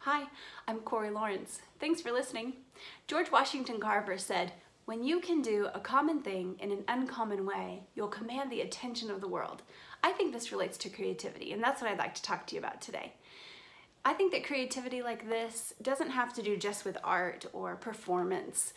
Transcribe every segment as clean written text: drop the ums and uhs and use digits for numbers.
Hi, I'm Corey Lawrence. Thanks for listening. George Washington Carver said, "When you can do a common thing in an uncommon way, you'll command the attention of the world." I think this relates to creativity, and that's what I'd like to talk to you about today. I think that creativity like this doesn't have to do just with art or performance,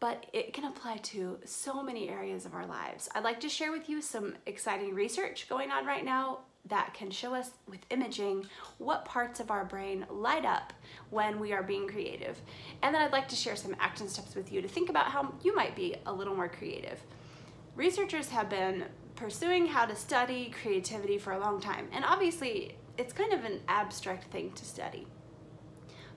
but it can apply to so many areas of our lives. I'd like to share with you some exciting research going on right now that can show us with imaging what parts of our brain light up when we are being creative. And then I'd like to share some action steps with you to think about how you might be a little more creative. Researchers have been pursuing how to study creativity for a long time, and obviously it's kind of an abstract thing to study.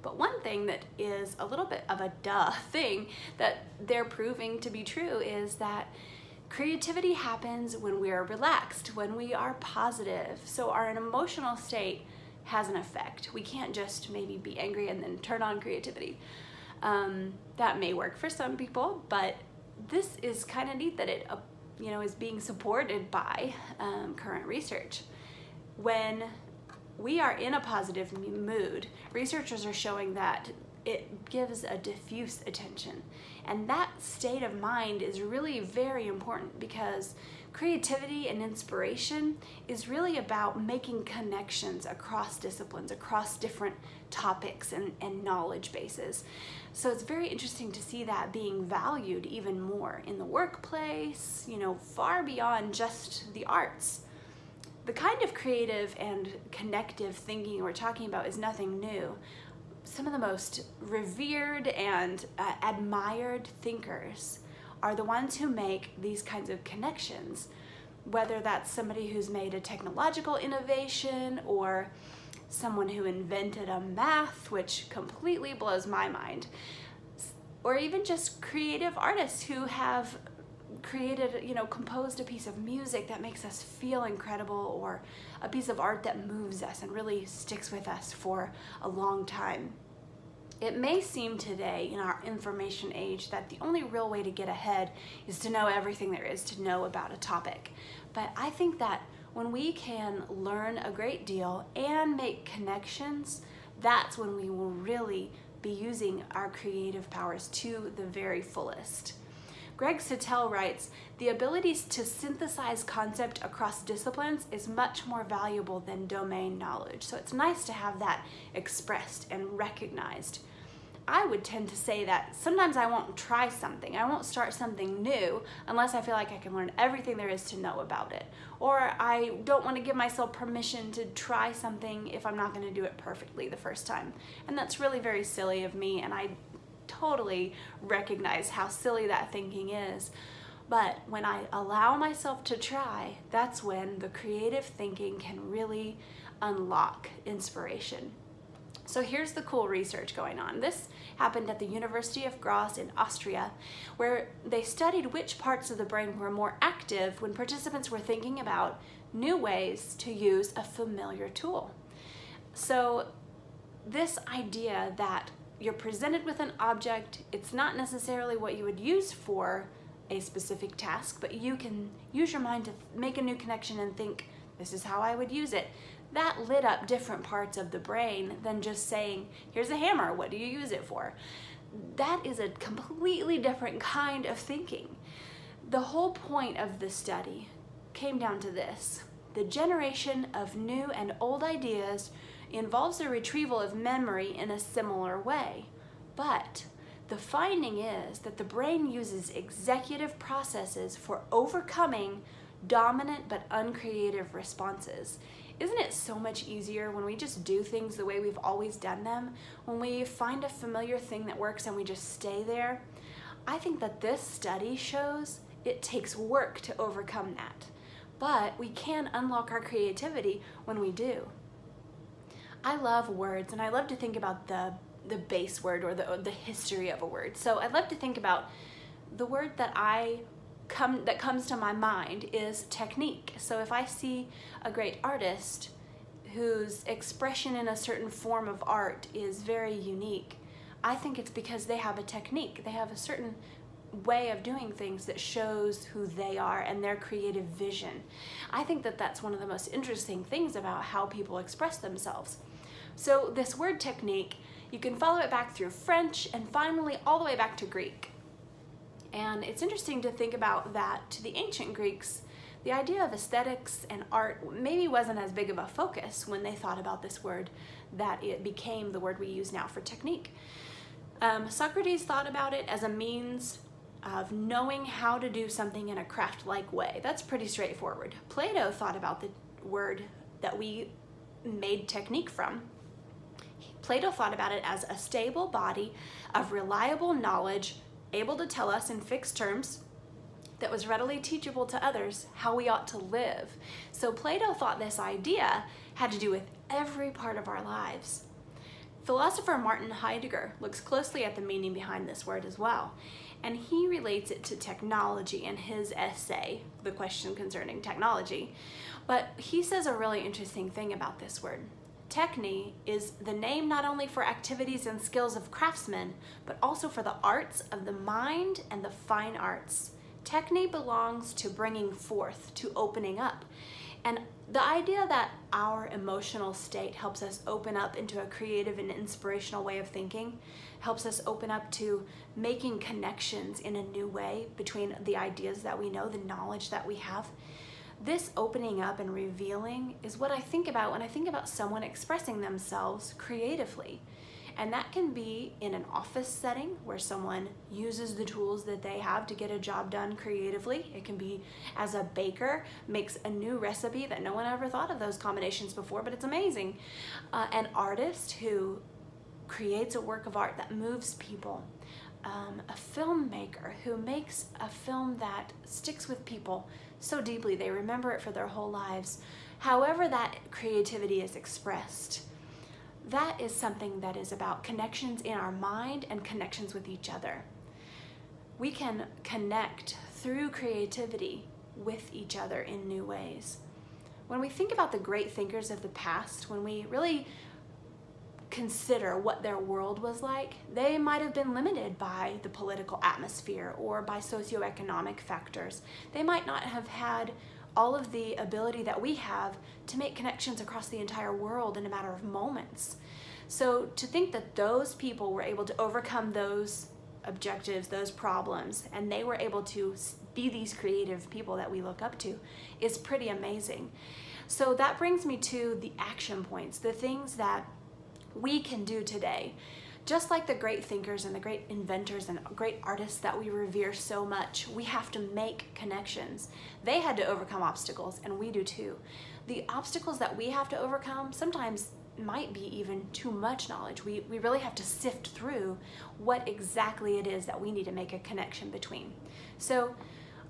But one thing that is a little bit of a duh thing that they're proving to be true is that creativity happens when we are relaxed, when we are positive. So our emotional state has an effect. We can't just maybe be angry and then turn on creativity. That may work for some people, but this is kind of neat that it is being supported by current research. When we are in a positive mood, researchers are showing that it gives a diffuse attention. And that state of mind is really very important because creativity and inspiration is really about making connections across disciplines, across different topics and knowledge bases. So it's very interesting to see that being valued even more in the workplace, far beyond just the arts. The kind of creative and connective thinking we're talking about is nothing new. Some of the most revered and admired thinkers are the ones who make these kinds of connections, whether that's somebody who's made a technological innovation or someone who invented a math, which completely blows my mind, or even just creative artists who have created, composed a piece of music that makes us feel incredible, or a piece of art that moves us and really sticks with us for a long time. It may seem today in our information age that the only real way to get ahead is to know everything there is to know about a topic. But I think that when we can learn a great deal and make connections, that's when we will really be using our creative powers to the very fullest. Greg Sittel writes, "The ability to synthesize concept across disciplines is much more valuable than domain knowledge." So it's nice to have that expressed and recognized. I would tend to say that sometimes I won't try something. I won't start something new unless I feel like I can learn everything there is to know about it. Or I don't want to give myself permission to try something if I'm not going to do it perfectly the first time. And that's really very silly of me, and I totally recognize how silly that thinking is. But when I allow myself to try, that's when the creative thinking can really unlock inspiration. So here's the cool research going on. This happened at the University of Graz in Austria, where they studied which parts of the brain were more active when participants were thinking about new ways to use a familiar tool. So this idea that you're presented with an object, it's not necessarily what you would use for a specific task, but you can use your mind to make a new connection and think, this is how I would use it. That lit up different parts of the brain than just saying, here's a hammer, what do you use it for? That is a completely different kind of thinking. The whole point of the study came down to this: the generation of new and old ideas involves the retrieval of memory in a similar way. But the finding is that the brain uses executive processes for overcoming dominant but uncreative responses. Isn't it so much easier when we just do things the way we've always done them? When we find a familiar thing that works and we just stay there? I think that this study shows it takes work to overcome that. But we can unlock our creativity when we do. I love words, and I love to think about the base word or the history of a word. So I love to think about the word that comes to my mind is technique. So if I see a great artist whose expression in a certain form of art is very unique, I think it's because they have a technique. They have a certain way of doing things that shows who they are and their creative vision. I think that that's one of the most interesting things about how people express themselves. So this word technique, you can follow it back through French and finally all the way back to Greek. And it's interesting to think about that to the ancient Greeks, the idea of aesthetics and art maybe wasn't as big of a focus when they thought about this word that it became the word we use now for technique. Socrates thought about it as a means of knowing how to do something in a craft-like way. That's pretty straightforward. Plato thought about the word that we made technique from. Plato thought about it as a stable body of reliable knowledge, able to tell us in fixed terms, that was readily teachable to others how we ought to live. So Plato thought this idea had to do with every part of our lives. Philosopher Martin Heidegger looks closely at the meaning behind this word as well, and he relates it to technology in his essay, The Question Concerning Technology. But he says a really interesting thing about this word. Techne is the name not only for activities and skills of craftsmen, but also for the arts of the mind and the fine arts. Techne belongs to bringing forth, to opening up. And the idea that our emotional state helps us open up into a creative and inspirational way of thinking, helps us open up to making connections in a new way between the ideas that we know, the knowledge that we have. This opening up and revealing is what I think about when I think about someone expressing themselves creatively. And that can be in an office setting where someone uses the tools that they have to get a job done creatively. It can be as a baker makes a new recipe that no one ever thought of those combinations before, but it's amazing. An artist who creates a work of art that moves people. A filmmaker who makes a film that sticks with people so deeply they remember it for their whole lives. However that creativity is expressed, that is something that is about connections in our mind and connections with each other. We can connect through creativity with each other in new ways. When we think about the great thinkers of the past, when we really consider what their world was like, they might have been limited by the political atmosphere or by socioeconomic factors. They might not have had all of the ability that we have to make connections across the entire world in a matter of moments. So to think that those people were able to overcome those objectives, those problems, and they were able to be these creative people that we look up to is pretty amazing. So that brings me to the action points, the things that we can do today. Just like the great thinkers and the great inventors and great artists that we revere so much, we have to make connections. They had to overcome obstacles, and we do too. The obstacles that we have to overcome sometimes might be even too much knowledge. We really have to sift through what exactly it is that we need to make a connection between. So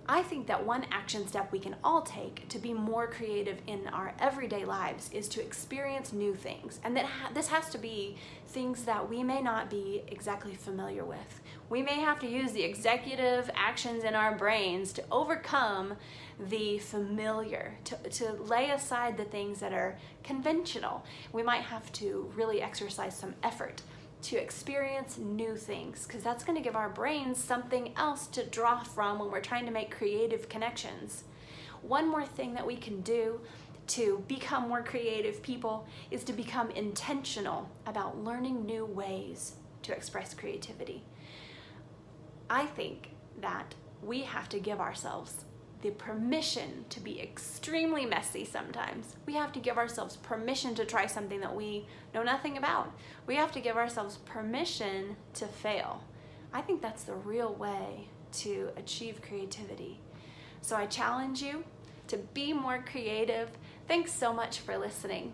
I think that one action step we can all take to be more creative in our everyday lives is to experience new things. And that this has to be things that we may not be exactly familiar with. We may have to use the executive actions in our brains to overcome the familiar, to lay aside the things that are conventional. We might have to really exercise some effort to experience new things, because that's going to give our brains something else to draw from when we're trying to make creative connections. One more thing that we can do to become more creative people is to become intentional about learning new ways to express creativity. I think that we have to give ourselves the permission to be extremely messy sometimes. We have to give ourselves permission to try something that we know nothing about. We have to give ourselves permission to fail. I think that's the real way to achieve creativity. So I challenge you to be more creative. Thanks so much for listening.